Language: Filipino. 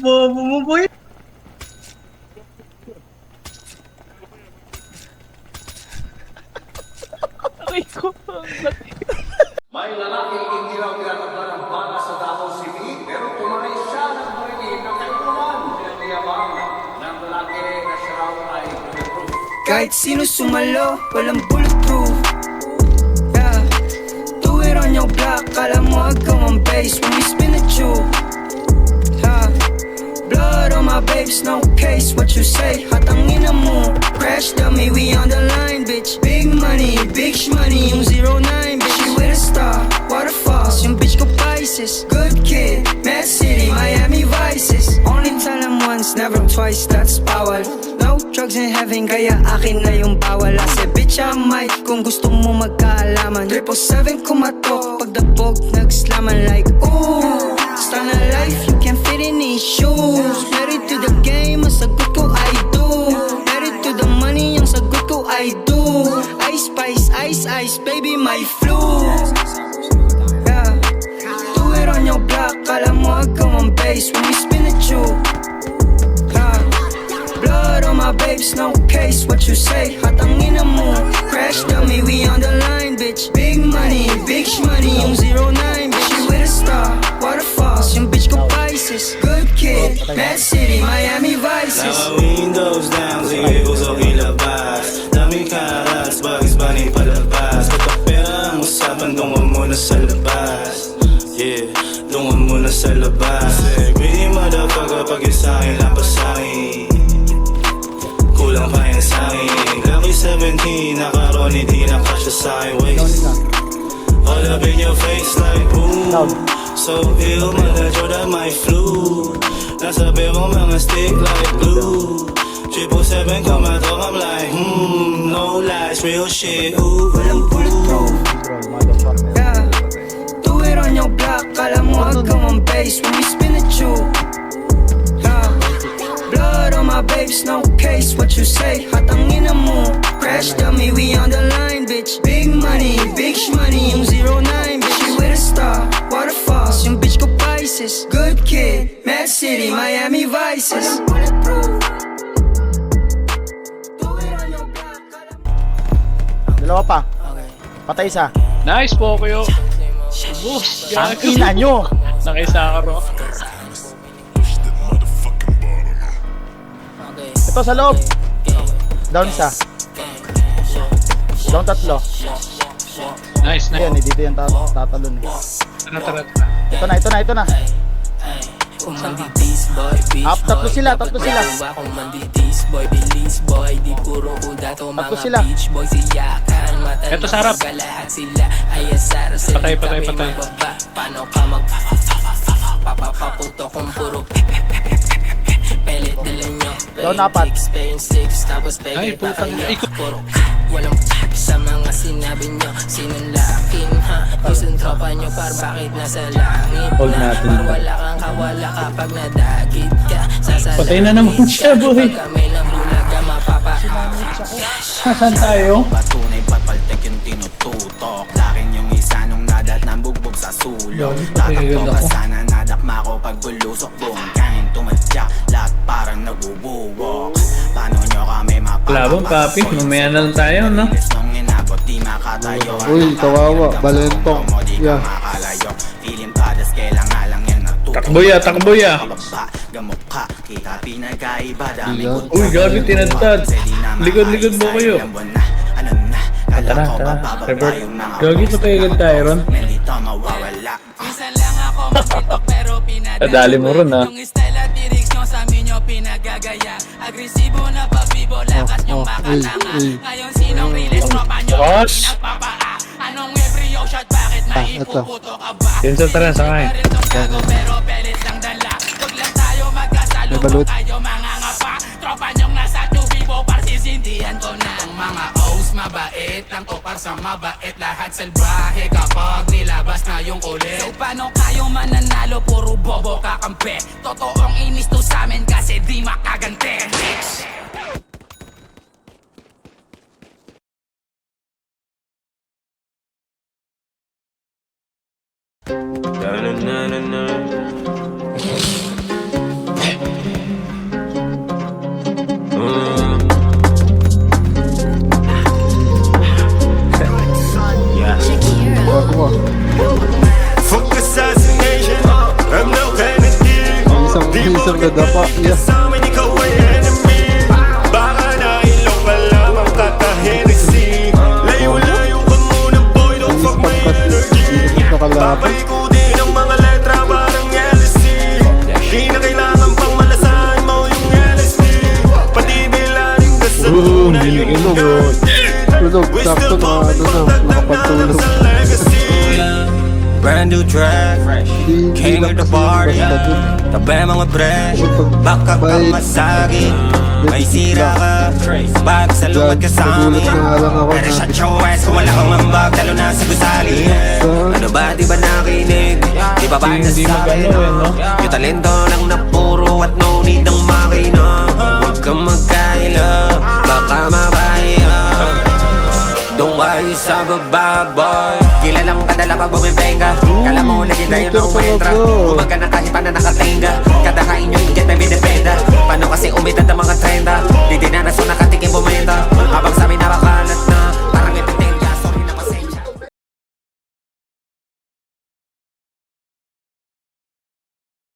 Bobo mo, boy. Aray ko. May lalaking hindi raw tinatabla ng bala sa Davao City, pero tumanay siya ng marinig ng kainuman. Pinagayabang ng lalaki na siya raw ay bulletproof. Kahit sino sumalo, walang bulletproof. Yeah. Do it on your block, kala mo ikaw ang base when we spin at you. Yeah. Blood on my babes, no case, what you say, hatangin na mo. Crash dummy, we on the line, bitch. Big money, big shmoney, yung 09, bitch. She with a star, waterfalls, yung bitch ko Pisces. Good kid, Mad City, Miami Vices. Only tell them once, never twice, that's power. No drugs in heaven, kaya akin na yung bawal. I said, bitch, I might, kung gusto mo magkaalaman. 777 kumatok, pagdabog, nagslaman like, ooh. Style na life, you can't fit in these shoes. Married to the game, ang sagot ko, I do. Married to the money, ang sagot ko, I do. Ice spice, ice ice, baby, my flu. Yeah. Do it on your block, kala mo ikaw ang base when we spin at you. Yeah. Blood on my babes, no case, what you say, hatangin na mo. Crash dummy, we on the line, bitch. Big money, big shmoney, yung 09, bitch. She with a star, waterfalls, yung bitch ko Pisces. Good kid, Mad City, Miami Vices. Naka windows down, sige gusto kilabas. Dami karats, Bugs Bunny palabas. Kapag pera ang usapan, tungo muna sa labas. Yeah, tungo muna sa labas. Greedy motherfucker, pag yung sa'kin, lapas sa'kin. Kulang pa yan sa'kin. Lucky 17, nakaroon, hindi nakasya sa'kin waist. All up in your face like boom. So ill, manager that my flu. Nasabi ko mga stick like glue. 777 kumatok, I'm like no lies, real shit. Ooh, Walang bulletproof. Yeah. Do it on your block, kala mo ikaw ang base when we spin at you. Yeah. Blood on my babes, no case, what you say, hatangin na mo. Crash dummy, we on the line, bitch. Big money, big shmoney, yung 09, bitch. She with a star, waterfalls, yung bitch ko Pisces. Good kid, Mad City, Miami Vices. Walang bulletproof. Do it on your block, kala mo. Dalawa pa. Patay isa. Nice po kayo. Boss, Ang gago. ina nyo. Nakaisa ka ro. Ito sa loob. Down isa. Down tatlo. Nice, nice. Ayan, dito yung tatalon eh. Tara, tara. Ito na. Up, tatlo sila. Tatlo sila. Ito sa harap. Patay. Paano ka magpapaputo kung puro pelit dala nyo. Down apat. Ay, putang ikot. Walang sa mga sinabi nyo. Sinunlakin ha. Isang tropa nyo par bakit nasa langit na. Par wala kang kawala kapag nadagit ka. Patay na naman siya, boy. Kami ng bulaga Saan tayo? Patunay papaltek yung tinututok. Lakin yung isa nung nadat ng bugbog sa sulok. Tatakbo ka sana nadakma ko pag bulusok. Buong kain tumadyak, lahat parang nagbubuwok. Paano nyo kami Labang papi, mamaya na lang tayo, no? nung inabot di makatayo. Uy, kawawa, balentong. Yeah. Pilim padas, kailang nga lang yan natutuwa. Takbo ya. Kababa, gamok ka, kita pinagkaiba. Dami Yeah. Uy, gabi, tinadtad. Likod mo kayo. Tara. Revert. Gagi pa tayo agad tayo ron. Nandito mawawala. Minsan lang ako magtitok pero pinadala. Nadali mo ron, ha? Yung style at lyrics nyo sa amin nyo pinagagaya. Agresibo na pagbibo, lakas nyong makatanga. Ngayon sinong release tropa nyo Boss! pinagpapaa. Anong every yo shot bakit maipuputo ka ba? Yun sa tara, sakay. Meron tong gago pero pelit lang dala. Huwag lang tayo magkasalo May balut. tayo mga ngapa. Tropa nyong nasa tubibo parsisindihan ko na. Ang mga O's mabait lang to par sa mabait. Lahat salbahe kapag nilabas na yung kulit. So paano kayo mananalo puro bobo kakampi? Totoong inis to sa amin kasi di makagante. na na na na. isang nadapa. Yeah. Sa amin ikaw ay enemy. Baka nailong ka lamang kaka-Hennessy. Layo-layo ka muna boy, don't fuck my energy. Nakalapit. Papaikutin ang mga letra parang LSD. Di na kailangan pang malasahan mo yung LSD. Pati bilaring ka sa tunay yung Tulog. Tulog. Sakto na ano na. Nakapagtulog. Brand new track, Di came with the party. Tabi mga pre, baka ka masagi. May sira ka, bag sa lumad ka sa amin. Pero siya choice kung wala kang ambag, talo na sa gusali. Ano ba di ba nakinig? Di ba ba Hindi nasabi magano eh, no? yung talento lang na puro at no need ng makina. Huwag kang magkaila, baka mabaya. Don't worry sa baba boy. Kilalang kadala pag bumibenga. Kala mo lagi tayo na umentra. Umaga na kahit pa na nakatenga. Kada kain nyo inget may binipenda. Paano kasi umidad ang mga trenda? Di dinanaso nakatik